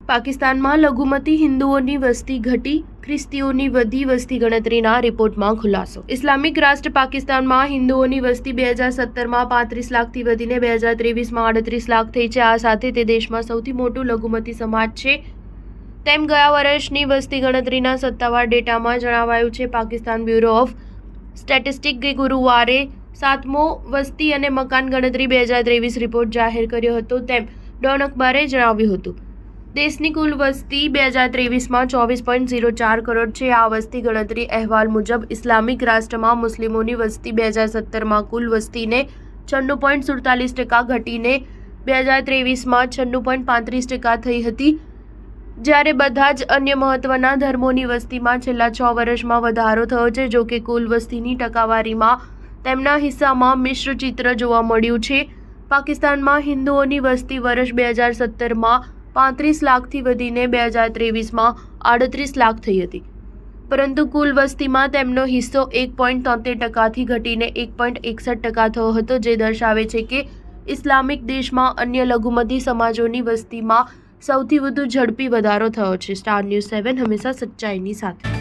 પાકિસ્તાનમાં લઘુમતી હિન્દુઓની વસ્તી ઘટી, ખ્રિસ્તીઓની વધી વસ્તી ગણતરીના રિપોર્ટમાં ખુલાસો. ઇસ્લામિક રાષ્ટ્ર પાકિસ્તાનમાં હિન્દુઓની વસ્તી 2017માં 35 લાખથી વધીને 2023માં 38 લાખ થઈ છે. આ સાથે તે દેશમાં સૌથી મોટું લઘુમતી સમાજ છે તેમ ગયા વર્ષની વસ્તી ગણતરીના સત્તાવાર ડેટામાં જણાવાયું છે. પાકિસ્તાન બ્યુરો ઓફ સ્ટેટિસ્ટિક્સે ગુરુવારે 7મો વસ્તી અને મકાન ગણતરી 2023 રિપોર્ટ જાહેર કર્યો હતો તેમ ડોન અખબારે જણાવ્યું હતું. દેશની કુલ વસ્તી 2023માં 24.04 કરોડ છે. આ વસ્તી ગણતરી અહેવાલ મુજબ ઇસ્લામિક રાષ્ટ્રમાં મુસ્લિમોની વસ્તી 2017માં કુલ વસ્તીને 96.47% ઘટીને 2023માં 96.35% થઈ હતી, જ્યારે બધા જ અન્ય મહત્વના ધર્મોની વસ્તીમાં છેલ્લા 6 વર્ષમાં વધારો થયો છે. જો કે કુલ વસ્તીની ટકાવારીમાં તેમના હિસ્સામાં મિશ્ર ચિત્ર જોવા મળ્યું છે. પાકિસ્તાનમાં હિન્દુઓની વસ્તી વર્ષ 2017માં 35 લાખથી વધીને 2023માં 38 લાખ થઈ હતી, પરંતુ કુલ વસ્તીમાં તેમનો હિસ્સો 1.73%થી ઘટીને 1.61% થયો હતો, જે દર્શાવે છે કે ઇસ્લામિક દેશમાં અન્ય લઘુમતી સમાજોની વસ્તીમાં સૌથી વધુ ઝડપી વધારો થયો છે. સ્ટાર ન્યૂઝ 7 હંમેશા સચ્ચાઈની સાથે.